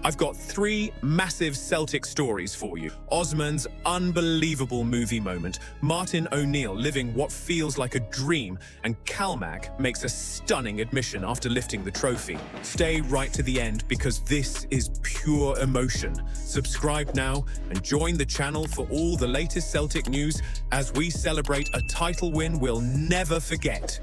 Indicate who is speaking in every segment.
Speaker 1: I've got three massive Celtic stories for you. Osmand's unbelievable movie moment, Martin O'Neill living what feels like a dream, and Calmac makes a stunning admission after lifting the trophy. Stay right to the end because this is pure emotion. Subscribe now and join the channel for all the latest Celtic news as we celebrate a title win we'll never forget.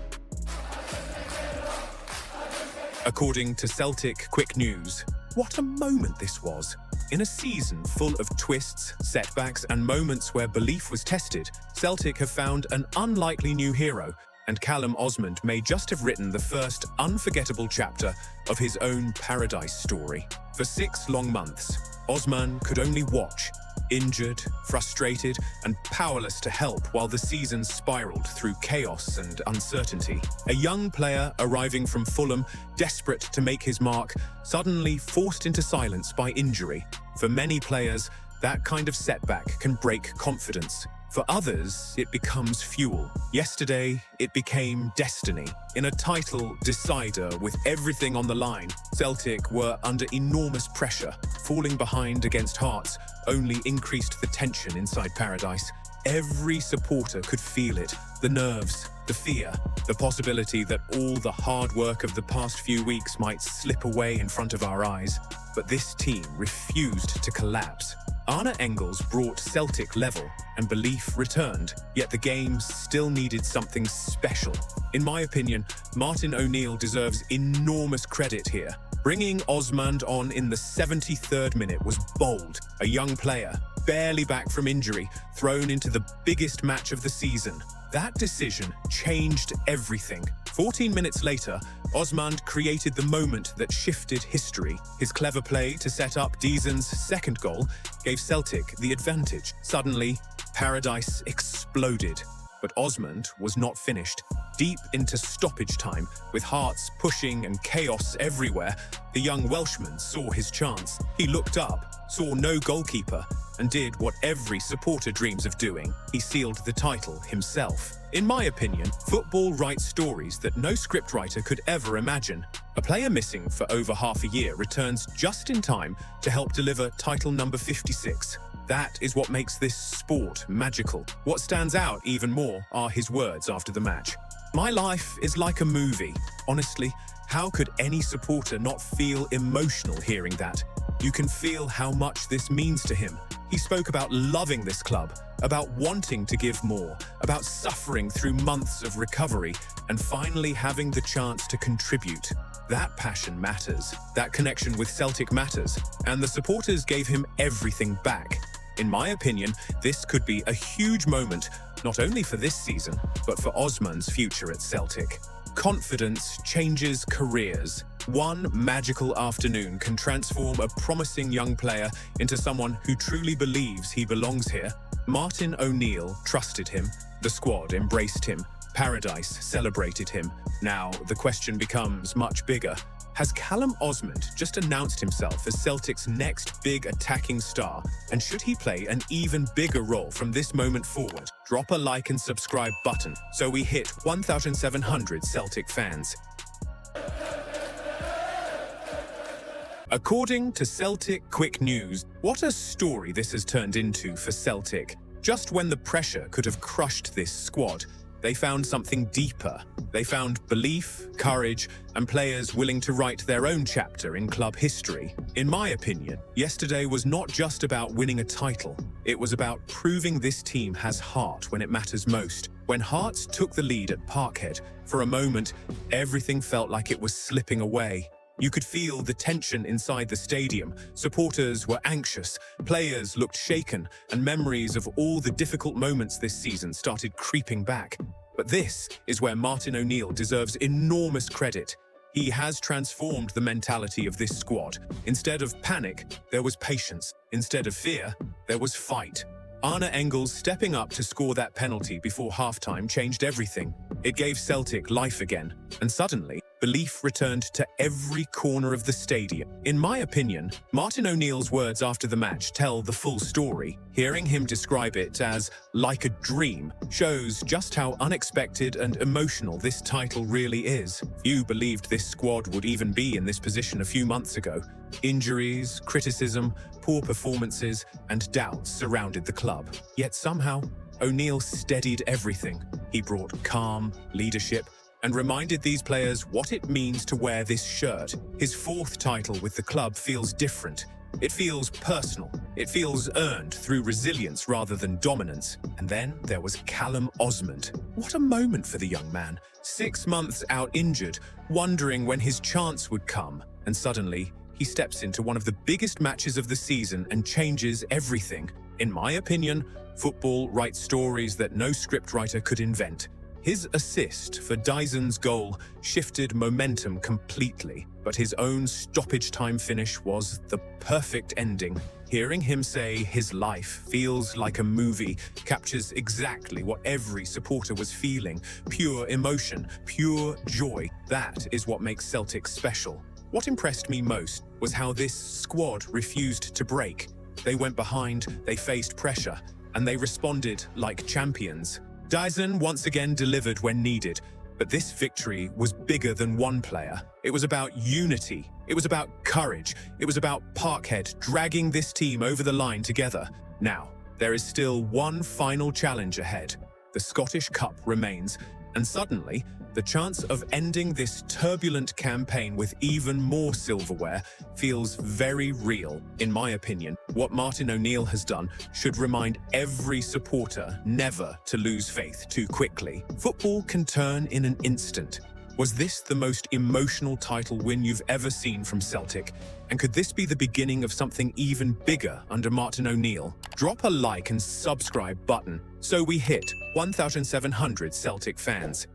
Speaker 1: According to Celtic Quick News, what a moment this was. In a season full of twists, setbacks, and moments where belief was tested, Celtic have found an unlikely new hero, and Callum Osmand may just have written the first unforgettable chapter of his own paradise story. For 6 long months, Osmand could only watch, injured, frustrated, and powerless to help while the season spiraled through chaos and uncertainty. A young player arriving from Fulham, desperate to make his mark, suddenly forced into silence by injury. For many players, that kind of setback can break confidence. For others, it becomes fuel. Yesterday, it became destiny. In a title decider with everything on the line, Celtic were under enormous pressure. Falling behind against Hearts only increased the tension inside Paradise. Every supporter could feel it. The nerves, the fear, the possibility that all the hard work of the past few weeks might slip away in front of our eyes. But this team refused to collapse. Arne Engels brought Celtic level and belief returned, yet the game still needed something special. In my opinion, Martin O'Neill deserves enormous credit here. Bringing Osmand on in the 73rd minute was bold. A young player, barely back from injury, thrown into the biggest match of the season. That decision changed everything. 14 minutes later, Osmand created the moment that shifted history. His clever play to set up Daizen's second goal gave Celtic the advantage. Suddenly, Paradise exploded. But Osmand was not finished. Deep into stoppage time, with Hearts pushing and chaos everywhere, the young Welshman saw his chance. He looked up, saw no goalkeeper, and did what every supporter dreams of doing. He sealed the title himself. In my opinion, football writes stories that no scriptwriter could ever imagine. A player missing for over half a year returns just in time to help deliver title number 56. That is what makes this sport magical. What stands out even more are his words after the match. "My life is like a movie." Honestly, how could any supporter not feel emotional hearing that? You can feel how much this means to him. He spoke about loving this club, about wanting to give more, about suffering through months of recovery, and finally having the chance to contribute. That passion matters. That connection with Celtic matters. And the supporters gave him everything back. In my opinion, this could be a huge moment, not only for this season, but for Osmand's future at Celtic. Confidence changes careers. One magical afternoon can transform a promising young player into someone who truly believes he belongs here. Martin O'Neill trusted him. The squad embraced him. Paradise celebrated him. Now, the question becomes much bigger. Has Callum Osmand just announced himself as Celtic's next big attacking star? And should he play an even bigger role from this moment forward? Drop a like and subscribe button so we hit 1,700 Celtic fans. According to Celtic Quick News, what a story this has turned into for Celtic. Just when the pressure could have crushed this squad, they found something deeper. They found belief, courage, and players willing to write their own chapter in club history. In my opinion, yesterday was not just about winning a title. It was about proving this team has heart when it matters most. When Hearts took the lead at Parkhead, for a moment, everything felt like it was slipping away. You could feel the tension inside the stadium. Supporters were anxious, players looked shaken, and memories of all the difficult moments this season started creeping back. But this is where Martin O'Neill deserves enormous credit. He has transformed the mentality of this squad. Instead of panic, there was patience. Instead of fear, there was fight. Arne Engels stepping up to score that penalty before halftime changed everything. It gave Celtic life again, and suddenly, Belief returned to every corner of the stadium. In my opinion, Martin O'Neill's words after the match tell the full story. Hearing him describe it as like a dream shows just how unexpected and emotional this title really is. Few believed this squad would even be in this position a few months ago. Injuries, criticism, poor performances, and doubts surrounded the club. Yet somehow, O'Neill steadied everything. He brought calm, leadership, and reminded these players what it means to wear this shirt. His fourth title with the club feels different. It feels personal. It feels earned through resilience rather than dominance. And then there was Callum Osmand. What a moment for the young man. 6 months out injured, wondering when his chance would come. And suddenly, he steps into one of the biggest matches of the season and changes everything. In my opinion, football writes stories that no scriptwriter could invent. His assist for Daizen's goal shifted momentum completely, but his own stoppage time finish was the perfect ending. Hearing him say his life feels like a movie captures exactly what every supporter was feeling. Pure emotion, pure joy. That is what makes Celtic special. What impressed me most was how this squad refused to break. They went behind, they faced pressure, and they responded like champions. Daizen once again delivered when needed, but this victory was bigger than one player. It was about unity, it was about courage, it was about Parkhead dragging this team over the line together. Now, there is still one final challenge ahead. The Scottish Cup remains, and suddenly, the chance of ending this turbulent campaign with even more silverware feels very real. In my opinion, what Martin O'Neill has done should remind every supporter never to lose faith too quickly. Football can turn in an instant. Was this the most emotional title win you've ever seen from Celtic? And could this be the beginning of something even bigger under Martin O'Neill? Drop a like and subscribe button so we hit 1,700 Celtic fans.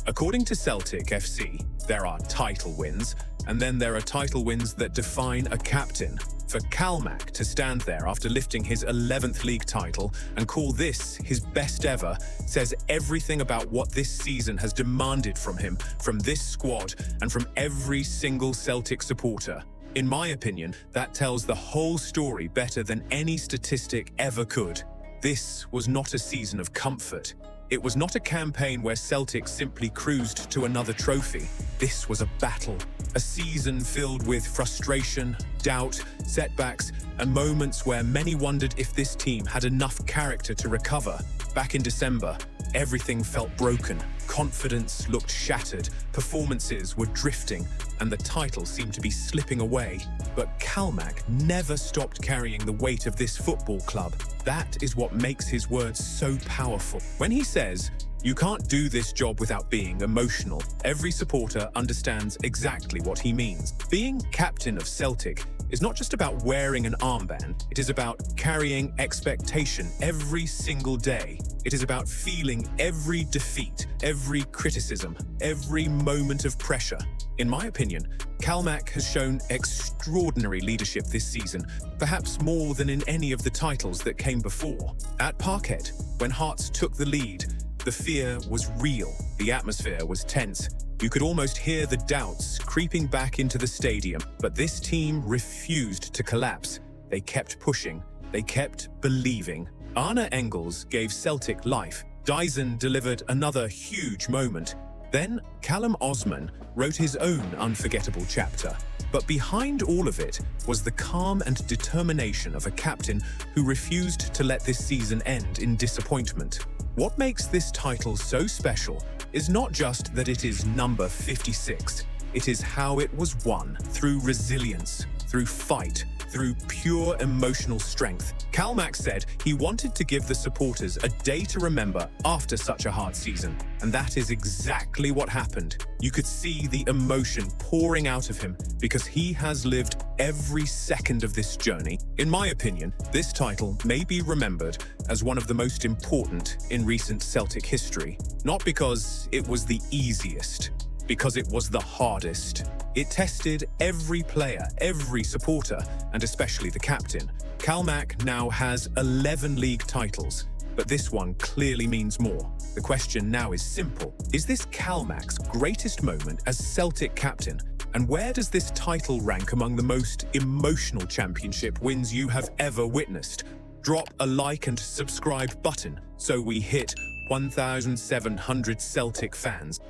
Speaker 1: According to Celtic FC, there are title wins, and then there are title wins that define a captain. For Calmac to stand there after lifting his 11th league title and call this his best ever says everything about what this season has demanded from him, from this squad, and from every single Celtic supporter. In my opinion, that tells the whole story better than any statistic ever could. This was not a season of comfort. It was not a campaign where Celtic simply cruised to another trophy. This was a battle, a season filled with frustration, doubt, setbacks, and moments where many wondered if this team had enough character to recover. Back in December, everything felt broken. Confidence looked shattered, performances were drifting, and the title seemed to be slipping away. But Calmac never stopped carrying the weight of this football club. That is what makes his words so powerful. When he says, "You can't do this job without being emotional," every supporter understands exactly what he means. Being captain of Celtic is not just about wearing an armband, it is about carrying expectation every single day. It is about feeling every defeat, every criticism, every moment of pressure. In my opinion, Calmac has shown extraordinary leadership this season, perhaps more than in any of the titles that came before. At Parkhead, when Hearts took the lead, the fear was real, the atmosphere was tense. You could almost hear the doubts creeping back into the stadium, but this team refused to collapse. They kept pushing, they kept believing. Arne Engels gave Celtic life. Daizen delivered another huge moment. Then Callum Osmand wrote his own unforgettable chapter. But behind all of it was the calm and determination of a captain who refused to let this season end in disappointment. What makes this title so special is not just that it is number 56. It is how it was won, through resilience, through fight, through pure emotional strength. Calmac said he wanted to give the supporters a day to remember after such a hard season, and that is exactly what happened. You could see the emotion pouring out of him because he has lived every second of this journey. In my opinion, this title may be remembered as one of the most important in recent Celtic history, not because it was the easiest, because it was the hardest. It tested every player, every supporter, and especially the captain. Calmac now has 11 league titles. but this one clearly means more. The question now is simple. Is this Calmac's greatest moment as Celtic captain? And where does this title rank among the most emotional championship wins you have ever witnessed? Drop a like and subscribe button so we hit 1,700 Celtic fans.